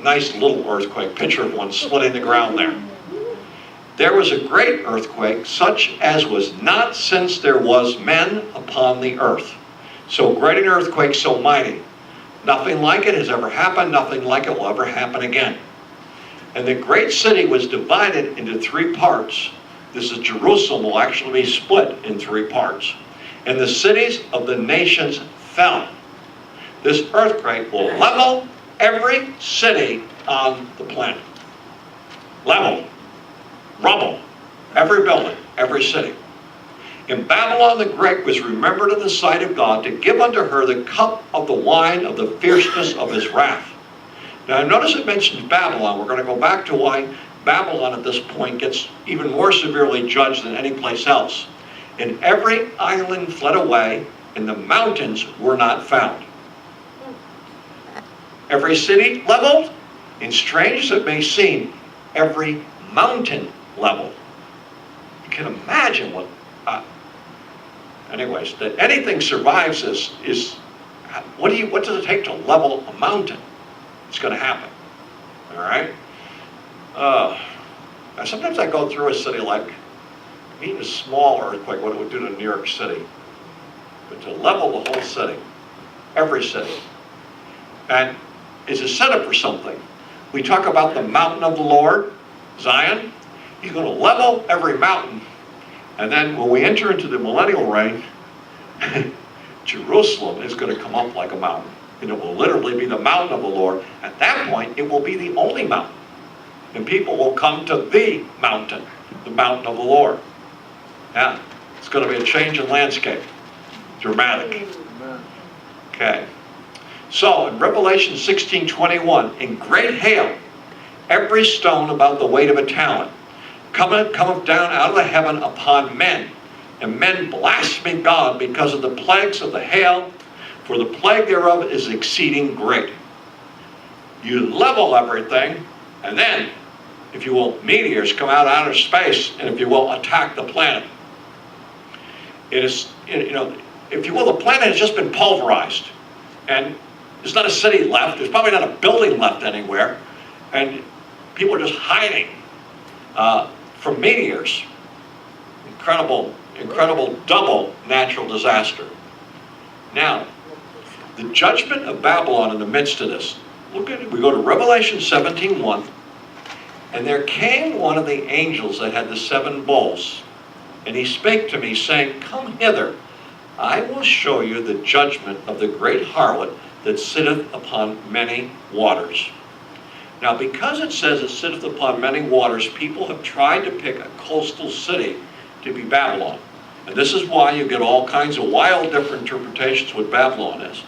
nice little earthquake, picture of one splitting the ground there. There was a great earthquake, such as was not since there was men upon the earth. So great an earthquake, so mighty. Nothing like it has ever happened, nothing like it will ever happen again. And the great city was divided into 3 parts. This is Jerusalem will actually be split in 3 parts. And the cities of the nations fell. This earthquake will level every city on the planet. Level. Rubble. Every building, every city. And Babylon the Great was remembered in the sight of God to give unto her the cup of the wine of the fierceness of his wrath. Now notice it mentions Babylon. We're going to go back to why Babylon at this point gets even more severely judged than any place else. And every island fled away, and the mountains were not found. Every city leveled, and strange as it may seem, every mountain leveled. You can imagine what... anyways, that anything survives this is... What does it take to level a mountain? It's going to happen. All right? Now sometimes I go through a city like, even a small earthquake, what it would do to New York City. But to level the whole city, every city. And it's a setup for something. We talk about the mountain of the Lord, Zion. He's going to level every mountain. And then when we enter into the millennial reign, Jerusalem is going to come up like a mountain. And it will literally be the mountain of the Lord. At that point, it will be the only mountain. And people will come to the mountain of the Lord. Yeah, it's going to be a change in landscape. Dramatic. Okay. So, in Revelation 16:21, in great hail, every stone about the weight of a talent cometh down out of the heaven upon men. And men blaspheme God because of the plagues of the hail, for the plague thereof is exceeding great. You level everything, and then, if you will, meteors come out of outer space, and if you will, attack the planet. It is, if you will, the planet has just been pulverized. And there's not a city left. There's probably not a building left anywhere. And people are just hiding from meteors. Incredible double natural disaster. Now, the judgment of Babylon in the midst of this. Look at it. We go to Revelation 17:1. And there came one of the angels that had the 7 bowls. And he spake to me, saying, Come hither, I will show you the judgment of the great harlot that sitteth upon many waters. Now, because it says it sitteth upon many waters, people have tried to pick a coastal city to be Babylon. And this is why you get all kinds of wild different interpretations what Babylon is.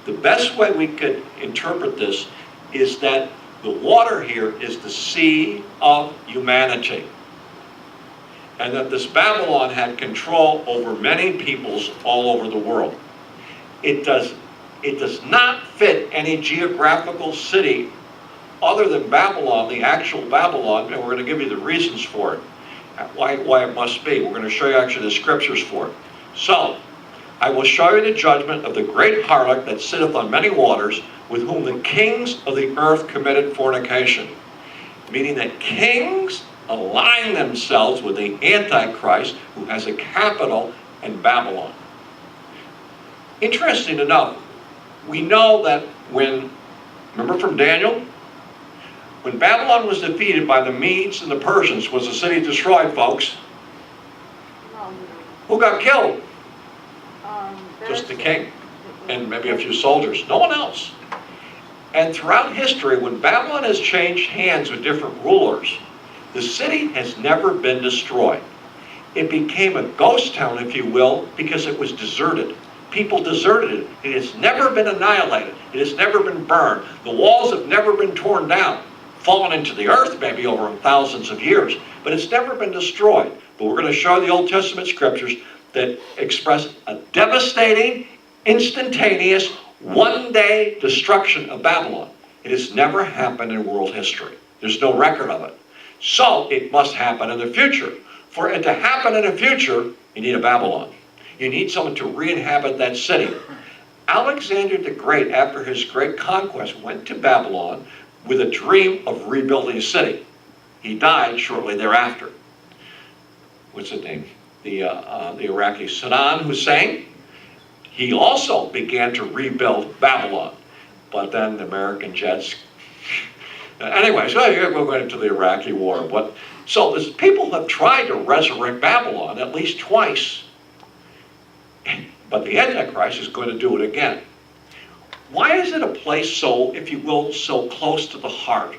The best way we could interpret this is that the water here is the sea of humanity. And that this Babylon had control over many peoples all over the world. It does not fit any geographical city other than Babylon, the actual Babylon, and we're going to give you the reasons for it, why it must be. We're going to show you actually the scriptures for it. So, I will show you the judgment of the great harlot that sitteth on many waters, with whom the kings of the earth committed fornication. Meaning that kings align themselves with the Antichrist, who has a capital in Babylon. Interesting enough, we know that remember from Daniel? When Babylon was defeated by the Medes and the Persians, was the city destroyed, folks? Who got killed? Just the king and maybe a few soldiers. No one else. And throughout history, when Babylon has changed hands with different rulers, the city has never been destroyed. It became a ghost town, if you will, because it was deserted. People deserted it. It has never been annihilated. It has never been burned. The walls have never been torn down, fallen into the earth maybe over thousands of years, but it's never been destroyed. But we're going to show the Old Testament scriptures that express a devastating, instantaneous, one-day destruction of Babylon. It has never happened in world history. There's no record of it. So it must happen in the future. For it to happen in the future, you need a Babylon. You need someone to re-inhabit that city. Alexander the Great, after his great conquest, went to Babylon, with a dream of rebuilding a city. He died shortly thereafter. What's his name? The Iraqi Saddam Hussein. He also began to rebuild Babylon. But then the American jets... Anyway, so we'll go into the Iraqi war. So people have tried to resurrect Babylon at least twice. But the Antichrist is going to do it again. Why is it a place so, if you will, so close to the heart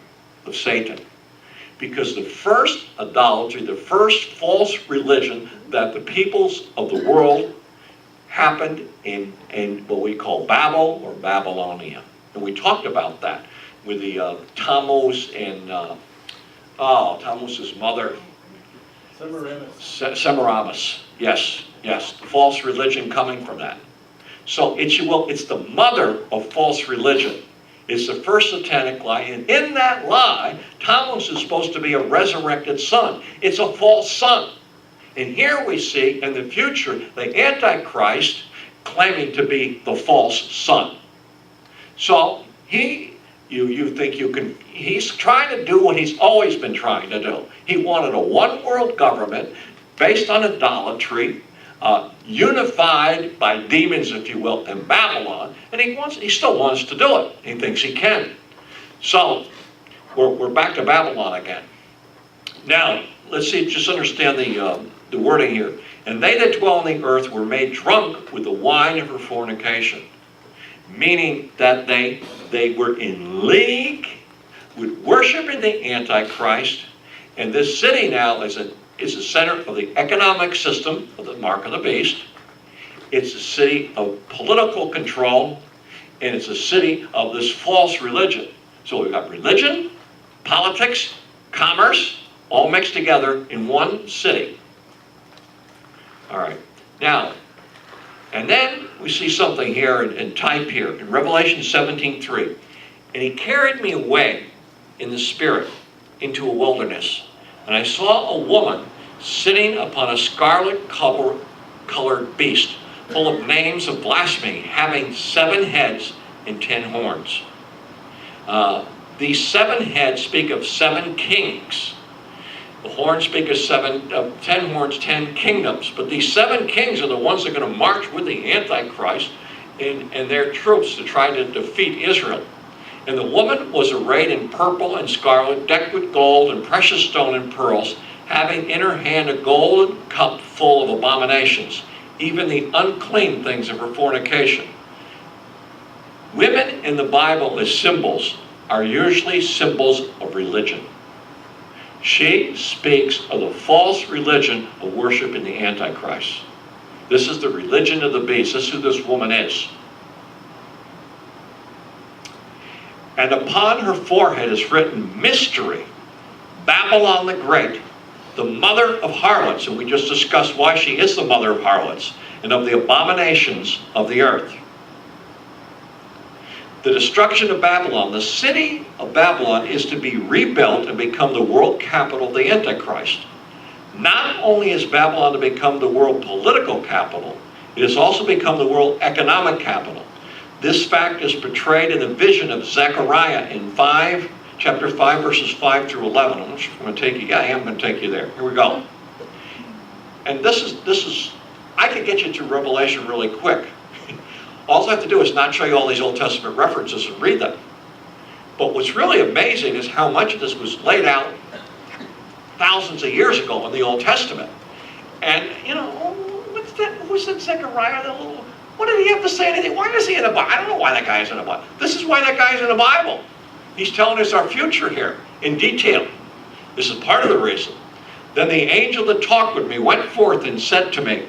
of Satan? Because the first idolatry, the first false religion that the peoples of the world happened in what we call Babel or Babylonia. And we talked about that with the Tammuz and, Tammuz's mother. Semiramis. Yes, the false religion coming from that. So it's the mother of false religion. It's the first satanic lie, and in that lie, Tammuz is supposed to be a resurrected son. It's a false son. And here we see, in the future, the Antichrist claiming to be the false son. So you think you can, he's trying to do what he's always been trying to do. He wanted a one-world government based on idolatry, unified by demons, if you will, in Babylon, and he still wants to do it. He thinks he can. So, we're back to Babylon again. Now, let's see, just understand the wording here. And they that dwell on the earth were made drunk with the wine of her fornication. Meaning that they were in league with worshiping the Antichrist, and this city now is a center of the economic system of the mark of the beast. It's a city of political control, and it's a city of this false religion. So we've got religion, politics, commerce, all mixed together in one city. All right. Now, and then we see something here in type here in Revelation 17:3. And he carried me away in the spirit into a wilderness. And I saw a woman sitting upon a scarlet-colored beast, full of names of blasphemy, having 7 heads and 10 horns. These 7 heads speak of 7 kings. The horns speak of 10 horns, 10 kingdoms. But these 7 kings are the ones that are going to march with the Antichrist and their troops to try to defeat Israel. And the woman was arrayed in purple and scarlet, decked with gold and precious stone and pearls, having in her hand a golden cup full of abominations, even the unclean things of her fornication. Women in the Bible as symbols are usually symbols of religion. She speaks of the false religion of worship in the Antichrist. This is the religion of the beast. This is who this woman is. And upon her forehead is written, Mystery, Babylon the Great, the mother of harlots. And we just discussed why she is the mother of harlots and of the abominations of the earth. The destruction of Babylon, the city of Babylon, is to be rebuilt and become the world capital of the Antichrist. Not only is Babylon to become the world political capital, it has also become the world economic capital. This fact is portrayed in the vision of Zechariah in chapter 5, verses 5 through 11. I'm going to take you. Yeah, I am going to take you there. Here we go. And this is. I could get you to Revelation really quick. All I have to do is not show you all these Old Testament references and read them. But what's really amazing is how much of this was laid out thousands of years ago in the Old Testament. And, what's that? Who's that Zechariah? What did he have to say anything? Why is he in the Bible? I don't know why that guy is in the Bible. This is why that guy is in the Bible. He's telling us our future here in detail. This is part of the reason. Then the angel that talked with me went forth and said to me,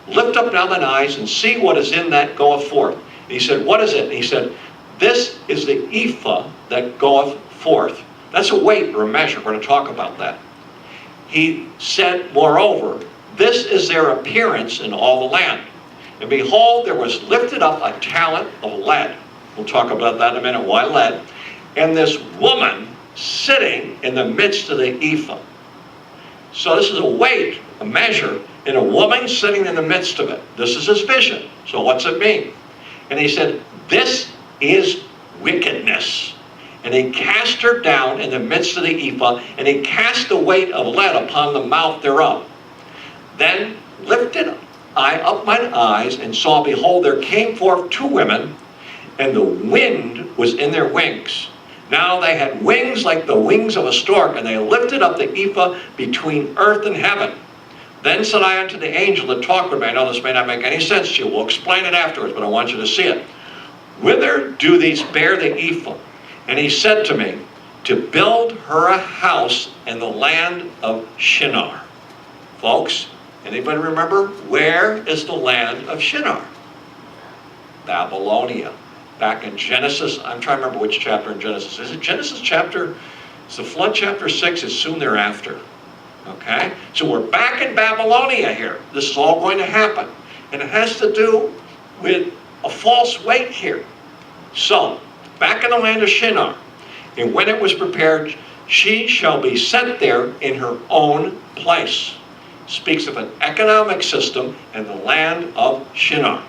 Lift up now thine eyes and see what is in that goeth forth. And he said, What is it? And he said, This is the ephah that goeth forth. That's a weight or a measure. We're going to talk about that. He said, Moreover, this is their appearance in all the land. And behold, there was lifted up a talent of lead. We'll talk about that in a minute, why lead. And this woman sitting in the midst of the ephah. So this is a weight, a measure, and a woman sitting in the midst of it. This is his vision. So what's it mean? And he said, This is wickedness. And he cast her down in the midst of the ephah, and he cast the weight of lead upon the mouth thereof. Then lifted I up mine eyes, and saw, behold, there came forth two women, and the wind was in their wings. Now they had wings like the wings of a stork, and they lifted up the ephah between earth and heaven. Then said I unto the angel that talked with me, I know this may not make any sense to you, we'll explain it afterwards, but I want you to see it. Whither do these bear the ephah? And he said to me, to build her a house in the land of Shinar. Folks, anybody remember, where is the land of Shinar? Babylonia. Back in Genesis, I'm trying to remember which chapter in Genesis. Is it Genesis chapter, it's the flood chapter 6, is soon thereafter. Okay? So we're back in Babylonia here. This is all going to happen. And it has to do with a false weight here. So, back in the land of Shinar, and when it was prepared, she shall be set there in her own place. Speaks of an economic system in the land of Shinar.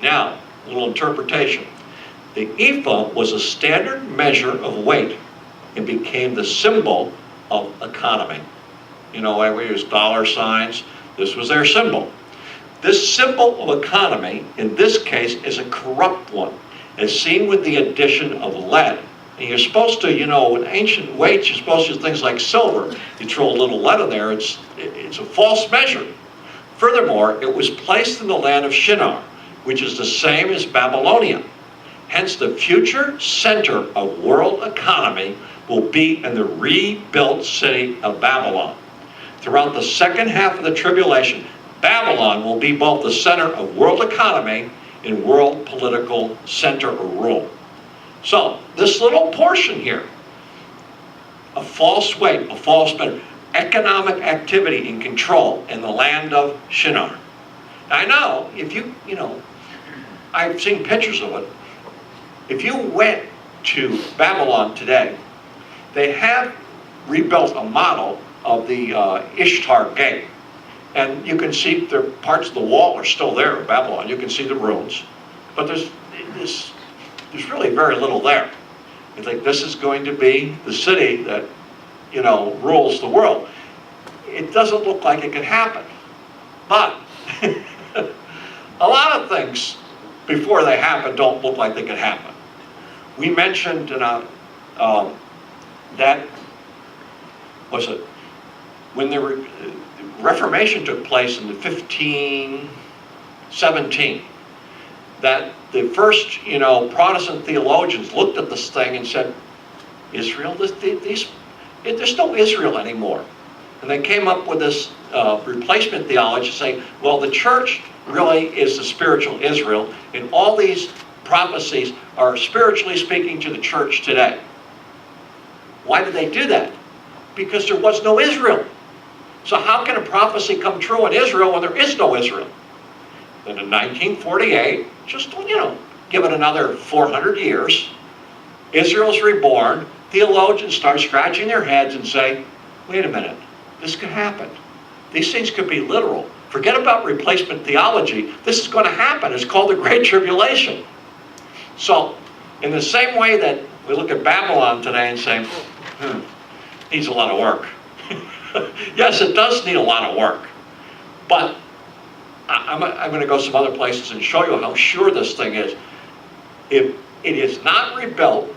Now, a little interpretation. The ephah was a standard measure of weight and became the symbol of economy. You know, we use dollar signs. This was their symbol. This symbol of economy, in this case, is a corrupt one, as seen with the addition of lead. And you're supposed to, you know, in ancient weights, you're supposed to use things like silver. You throw a little lead in there, it's a false measure. Furthermore, it was placed in the land of Shinar, which is the same as Babylonia. Hence, the future center of world economy will be in the rebuilt city of Babylon. Throughout the second half of the tribulation, Babylon will be both the center of world economy and world political center or rule. So, this little portion here, a false weight, a false measure, economic activity and control in the land of Shinar. Now, I know, if you know, I've seen pictures of it. If you went to Babylon today, they have rebuilt a model of the Ishtar Gate. And you can see the parts of the wall are still there in Babylon. You can see the ruins. But there's really very little there. You think this is going to be the city that, you know, rules the world. It doesn't look like it could happen. But a lot of things before they happen don't look like they could happen. We mentioned that when the Reformation took place in the 1517, that the first, you know, Protestant theologians looked at this thing and said, Israel, there's no Israel anymore. And they came up with this replacement theology saying, well, the church really is the spiritual Israel, and all these prophecies are spiritually speaking to the church today. Why did they do that? Because there was no Israel. So how can a prophecy come true in Israel when there is no Israel? Then in 1948, just, you know, give it another 400 years, Israel's reborn. Theologians start scratching their heads and say, wait a minute, this could happen. These things could be literal. Forget about replacement theology. This is going to happen. It's called the Great Tribulation. So, in the same way that we look at Babylon today and say, needs a lot of work. Yes, it does need a lot of work. But I'm going to go some other places and show you how sure this thing is. If it is not rebuilt,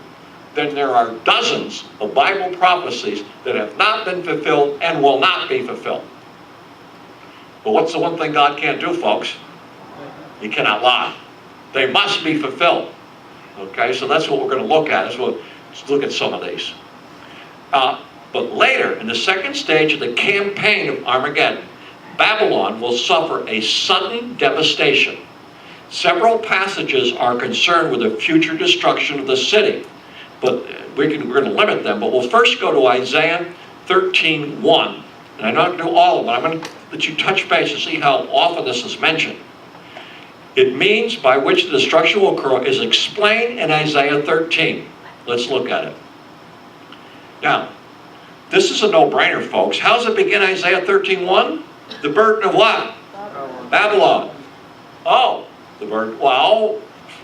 then there are dozens of Bible prophecies that have not been fulfilled and will not be fulfilled. But what's the one thing God can't do, folks? He cannot lie. They must be fulfilled. Okay, so that's what we're going to look at. Let's look at some of these. But later, in the second stage of the campaign of Armageddon, Babylon will suffer a sudden devastation. Several passages are concerned with the future destruction of the city. But we're going to limit them. But we'll first go to Isaiah 13:1. And I'm not going to do all of them. I'm going to let you touch base and see how often this is mentioned. It means by which the destruction will occur is explained in Isaiah 13. Let's look at it. Now, this is a no-brainer, folks. How does it begin Isaiah 13:1? The burden of what? Babylon. Oh, the burden. Well,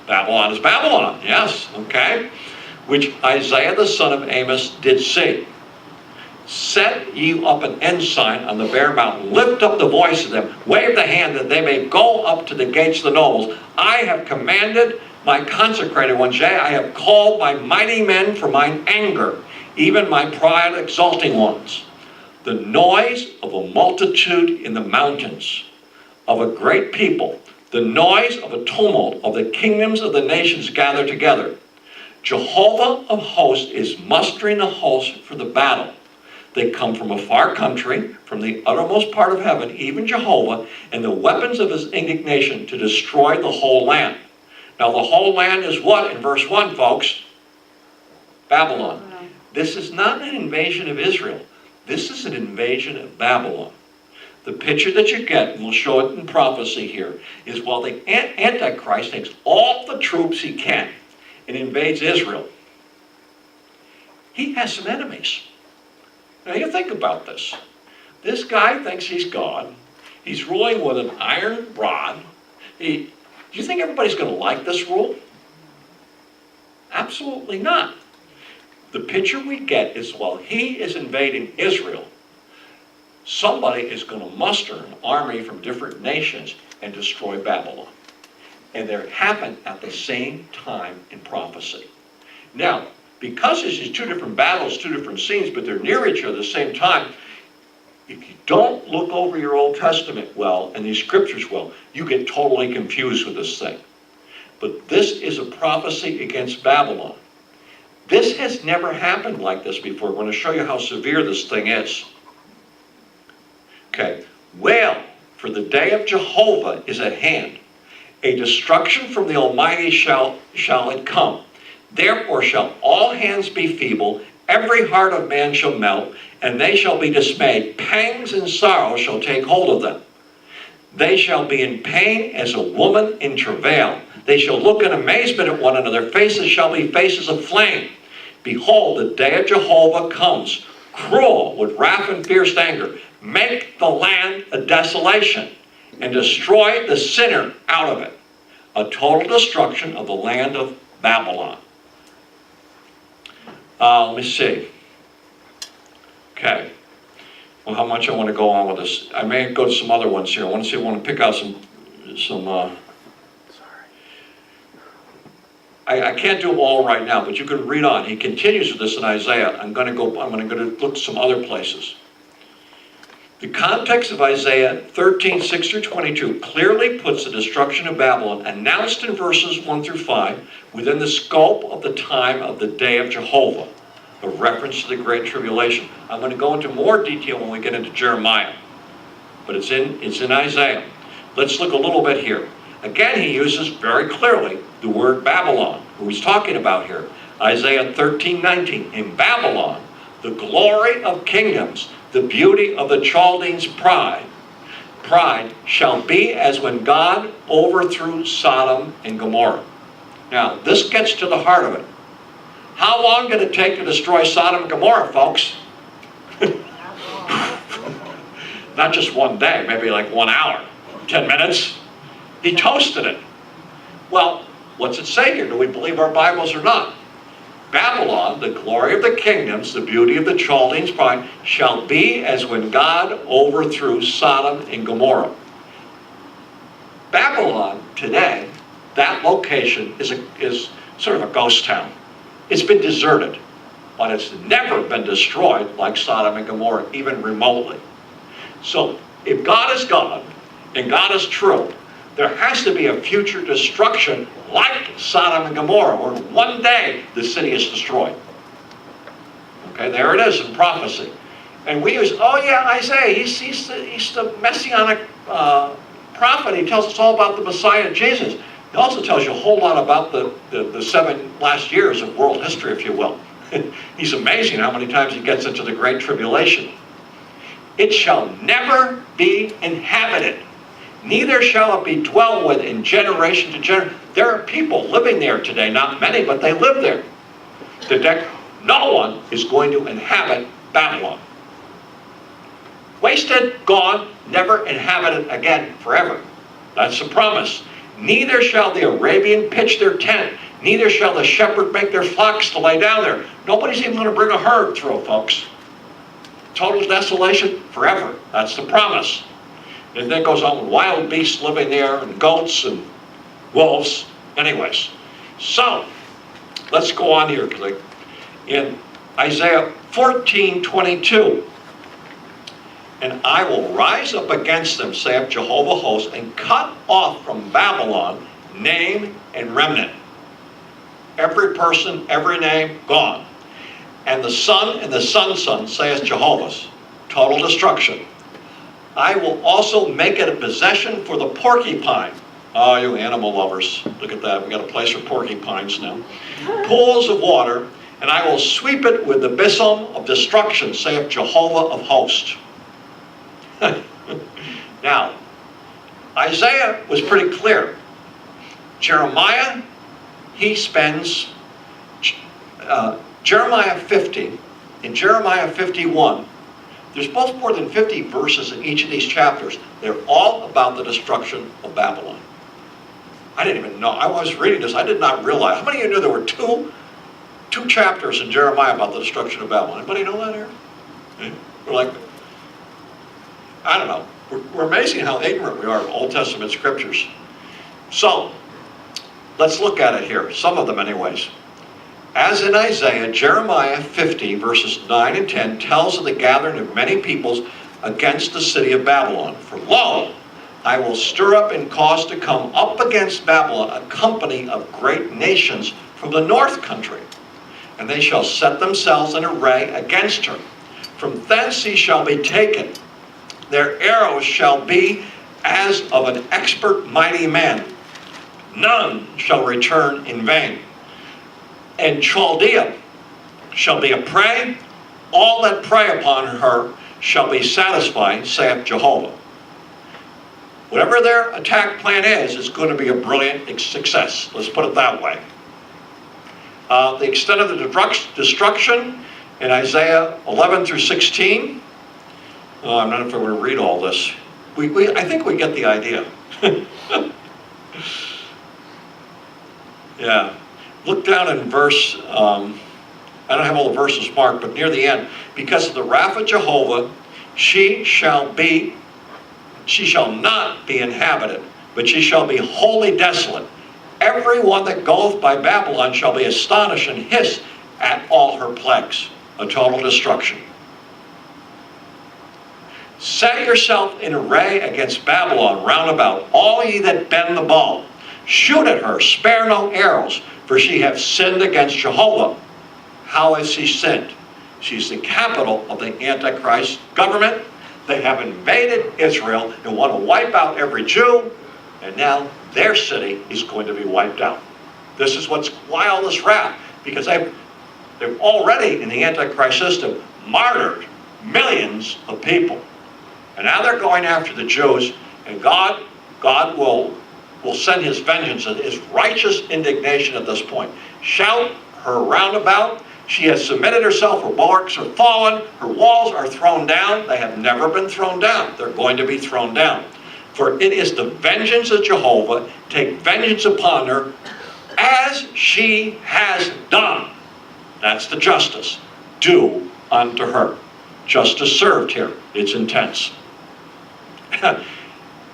Babylon is Babylon. Yes, okay. which Isaiah the son of Amos did see. Set ye up an ensign on the bare mountain, lift up the voice of them, wave the hand that they may go up to the gates of the nobles. I have commanded my consecrated ones, yea, I have called my mighty men for mine anger, even my pride exalting ones. The noise of a multitude in the mountains, of a great people, the noise of a tumult of the kingdoms of the nations gathered together. Jehovah of hosts is mustering the hosts for the battle. They come from a far country, from the uttermost part of heaven, even Jehovah, and the weapons of his indignation to destroy the whole land. Now the whole land is what in verse 1, folks? Babylon. This is not an invasion of Israel. This is an invasion of Babylon. The picture that you get, and we'll show it in prophecy here, is while the Antichrist takes all the troops he can and invades Israel, he has some enemies. Now you think about this. This guy thinks he's God. He's ruling with an iron rod. Do you think everybody's going to like this rule? Absolutely not. The picture we get is while he is invading Israel, somebody is going to muster an army from different nations and destroy Babylon. And they happen at the same time in prophecy. Now, because this is two different battles, two different scenes, but they're near each other at the same time, if you don't look over your Old Testament well and these scriptures well, you get totally confused with this thing. But this is a prophecy against Babylon. This has never happened like this before. We're going to show you how severe this thing is. Okay. Wail, for the day of Jehovah is at hand. A destruction from the Almighty shall it come. Therefore shall all hands be feeble, every heart of man shall melt, and they shall be dismayed. Pangs and sorrow shall take hold of them. They shall be in pain as a woman in travail. They shall look in amazement at one another. Faces shall be faces of flame. Behold, the day of Jehovah comes, cruel with wrath and fierce anger. Make the land a desolation, and destroy the sinner out of it. A total destruction of the land of Babylon. Let me see. Okay. Well, how much I want to go on with this. I may go to some other ones here. I want to see if I want to pick out some I can't do them all right now, but you can read on. He continues with this in Isaiah. I'm going to look at some other places. The context of Isaiah 13, 6 through 22 clearly puts the destruction of Babylon, announced in verses 1 through 5, within the scope of the time of the day of Jehovah, a reference to the Great Tribulation. I'm going to go into more detail when we get into Jeremiah, but it's in Isaiah. Let's look a little bit here. Again, he uses very clearly the word Babylon, who he's talking about here. Isaiah 13, 19. In Babylon, the glory of kingdoms, the beauty of the Chaldeans' pride shall be as when God overthrew Sodom and Gomorrah. Now, this gets to the heart of it. How long did it take to destroy Sodom and Gomorrah, folks? Not just one day, maybe like 1 hour, 10 minutes. He toasted it. Well, what's it say here? Do we believe our Bibles or not? Babylon, the glory of the kingdoms, the beauty of the Chaldeans' pride, shall be as when God overthrew Sodom and Gomorrah. Babylon today, that location is sort of a ghost town. It's been deserted, but it's never been destroyed like Sodom and Gomorrah, even remotely. So, if God is God, and God is true, there has to be a future destruction like Sodom and Gomorrah, where one day the city is destroyed. Okay, there it is in prophecy. And we use, Isaiah, he's the messianic prophet. He tells us all about the Messiah, Jesus. He also tells you a whole lot about the 7 last years of world history, if you will. He's amazing how many times he gets into the Great Tribulation. It shall never be inhabited. Neither shall it be dwelt with in generation to generation. There are people living there today, not many, but they live there. No one is going to inhabit Babylon. Wasted, gone, never inhabited again forever. That's the promise. Neither shall the Arabian pitch their tent, Neither shall the shepherd make their flocks to lay down there. Nobody's even going to bring a herd through, folks. Total desolation forever. That's the promise. And then it goes on with wild beasts living there, and goats and wolves. Anyways, so let's go on here. In Isaiah 14:22, and I will rise up against them, saith Jehovah hosts, and cut off from Babylon name and remnant. Every person, every name, gone. And the son and the son's son, saith Jehovah's. Total destruction. I will also make it a possession for the porcupine. Oh, you animal lovers. Look at that. We got a place for porcupines now. Pools of water, and I will sweep it with the besom of destruction, saith Jehovah of hosts. Now, Isaiah was pretty clear. Jeremiah, he spends Jeremiah 50 and Jeremiah 51. There's both more than 50 verses in each of these chapters. They're all about the destruction of Babylon. I didn't even know. I was reading this. I did not realize. How many of you knew there were two chapters in Jeremiah about the destruction of Babylon? Anybody know that here? We're like, I don't know. We're amazing how ignorant we are of Old Testament scriptures. So, let's look at it here. Some of them anyways. As in Isaiah, Jeremiah 50 verses 9 and 10 tells of the gathering of many peoples against the city of Babylon. For lo, I will stir up and cause to come up against Babylon a company of great nations from the north country. And they shall set themselves in array against her. From thence he shall be taken. Their arrows shall be as of an expert mighty man. None shall return in vain. And Chaldea shall be a prey. All that prey upon her shall be satisfied, saith Jehovah. Whatever their attack plan is, it's going to be a brilliant success. Let's put it that way. The extent of the destruction in Isaiah 11 through 16. I'm not sure if we're going to read all this. I think we get the idea. Yeah. Look down in verse, I don't have all the verses marked, but near the end. Because of the wrath of Jehovah, she shall not be inhabited, but she shall be wholly desolate. Every one that goeth by Babylon shall be astonished and hiss at all her plagues. A total destruction. Set yourself in array against Babylon round about, all ye that bend the bow. Shoot at her, spare no arrows, for she hath sinned against Jehovah. How has she sinned? She's the capital of the Antichrist government. They have invaded Israel and want to wipe out every Jew, and now their city is going to be wiped out. This is why all this wrath, because they've already, in the Antichrist system, martyred millions of people. And now they're going after the Jews, and God will send his vengeance, his righteous indignation at this point. Shout her roundabout. She has submitted herself. Her bulwarks are fallen. Her walls are thrown down. They have never been thrown down. They're going to be thrown down. For it is the vengeance of Jehovah. Take vengeance upon her as she has done. That's the justice. Do unto her. Justice served here. It's intense.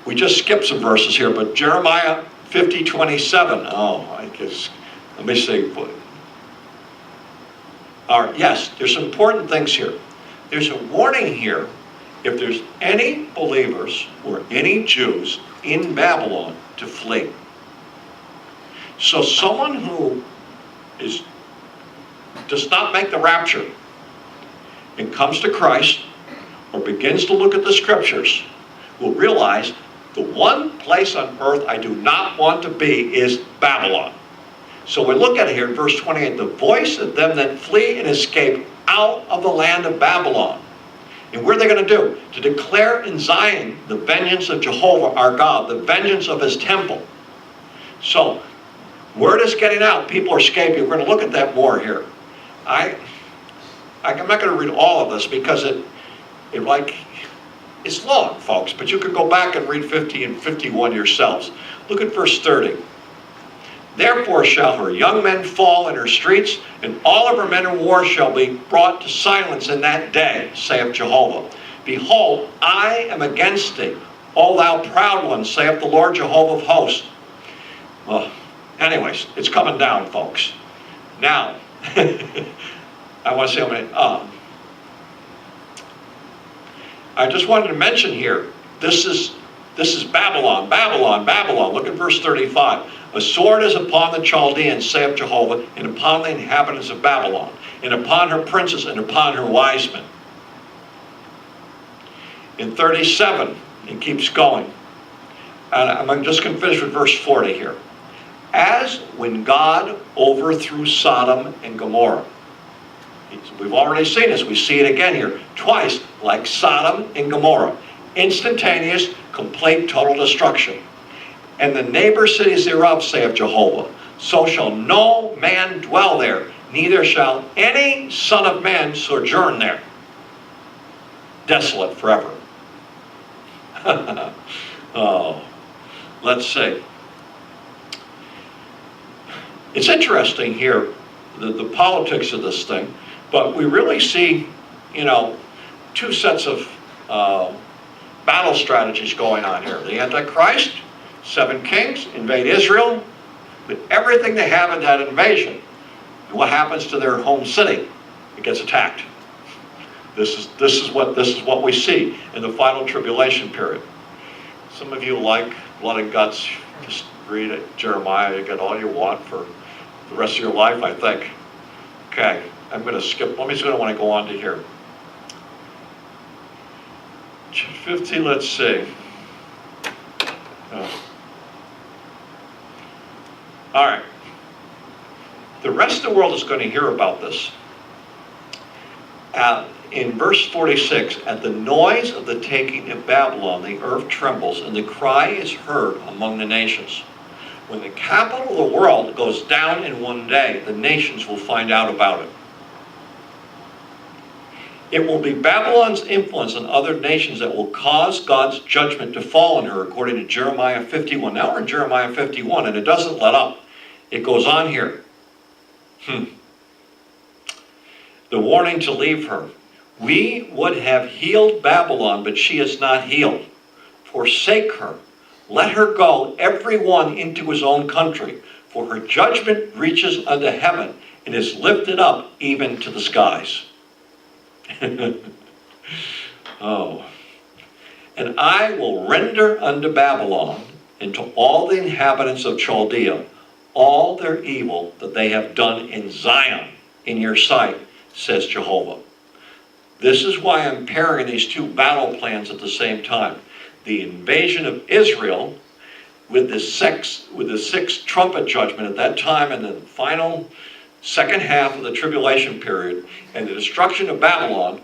We just skipped some verses here, but Jeremiah 50:27. Oh, I guess, let me see. All right, yes, there's some important things here. There's a warning here. If there's any believers or any Jews in Babylon, to flee. So someone who does not make the rapture and comes to Christ or begins to look at the scriptures will realize the one place on earth I do not want to be is Babylon. So we look at it here in verse 28, the voice of them that flee and escape out of the land of Babylon. And what are they going to do? To declare in Zion the vengeance of Jehovah our God, the vengeance of his temple. So, word is getting out. People are escaping. We're going to look at that more here. I'm not going to read all of this because it's long, folks, but you could go back and read 50 and 51 yourselves. Look at verse 30. Therefore shall her young men fall in her streets, and all of her men of war shall be brought to silence in that day, saith Jehovah. Behold, I am against thee, O thou proud one, saith the Lord Jehovah of hosts. Well, anyways, it's coming down, folks. Now, I want to say how many. I just wanted to mention here, this is Babylon, Babylon, Babylon. Look at verse 35. A sword is upon the Chaldeans, saith Jehovah, and upon the inhabitants of Babylon, and upon her princes, and upon her wise men. In 37, it keeps going. And I'm just going to finish with verse 40 here. As when God overthrew Sodom and Gomorrah. We've already seen this. We see it again here. Twice, like Sodom and Gomorrah. Instantaneous, complete, total destruction. And the neighbor cities thereof, saith Jehovah, so shall no man dwell there, neither shall any son of man sojourn there. Desolate forever. Oh, let's see. It's interesting here, the politics of this thing, but we really see, two sets of battle strategies going on here. The Antichrist, 7 kings, invade Israel, but everything they have in that invasion, what happens to their home city? It gets attacked. This is what we see in the final tribulation period. Some of you like blood and guts. Just read it, Jeremiah. You get all you want for the rest of your life, I think. Okay, I'm going to skip. Let me see what I want to go on to here. 50, let's see. All right. The rest of the world is going to hear about this. In verse 46, at the noise of the taking of Babylon, the earth trembles, and the cry is heard among the nations. When the capital of the world goes down in one day, the nations will find out about it. It will be Babylon's influence on other nations that will cause God's judgment to fall on her, according to Jeremiah 51. Now we're in Jeremiah 51, and it doesn't let up. It goes on here. The warning to leave her. We would have healed Babylon, but she is not healed. Forsake her. Let her go, every one into his own country, for her judgment reaches unto heaven, and is lifted up even to the skies. Oh. And I will render unto Babylon, and to all the inhabitants of Chaldea, all their evil that they have done in Zion, in your sight, says Jehovah. This is why I'm pairing these two battle plans at the same time. The invasion of Israel with the sixth trumpet judgment at that time, and the final second half of the tribulation period, and the destruction of Babylon.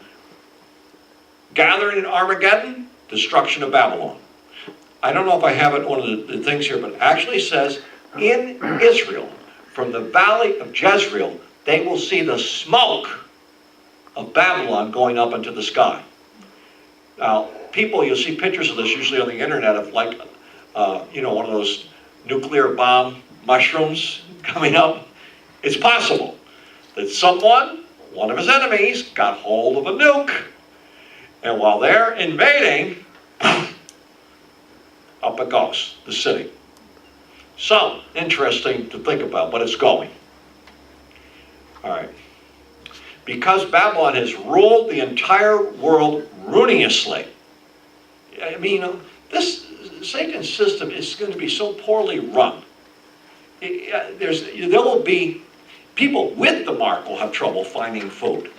Gathering in Armageddon, destruction of Babylon. I don't know if I have it one of the things here, but it actually says in Israel, from the valley of Jezreel, they will see the smoke of Babylon going up into the sky. Now, people, you'll see pictures of this usually on the internet of like, one of those nuclear bomb mushrooms coming up. It's possible that someone, one of his enemies, got hold of a nuke, and while they're invading, up it goes, the city. So, interesting to think about, but it's going. All right. Because Babylon has ruled the entire world ruinously. I mean, this Satan's system is going to be so poorly run. There will be people with the mark will have trouble finding food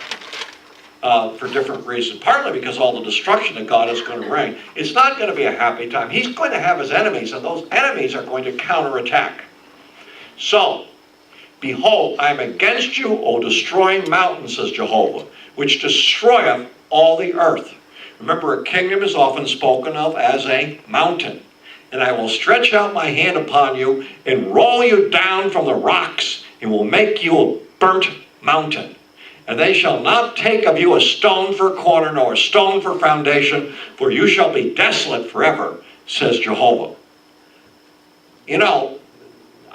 for different reasons. Partly because all the destruction that God is going to bring. It's not going to be a happy time. He's going to have his enemies, and those enemies are going to counterattack. So, behold, I am against you, O destroying mountain, says Jehovah, which destroyeth all the earth. Remember, a kingdom is often spoken of as a mountain. And I will stretch out my hand upon you and roll you down from the rocks, and will make you a burnt mountain. And they shall not take of you a stone for a corner, nor a stone for foundation, for you shall be desolate forever, says Jehovah.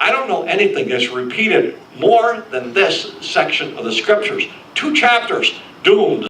I don't don't know anything that's repeated more than this section of the scriptures. 2 chapters, doomed.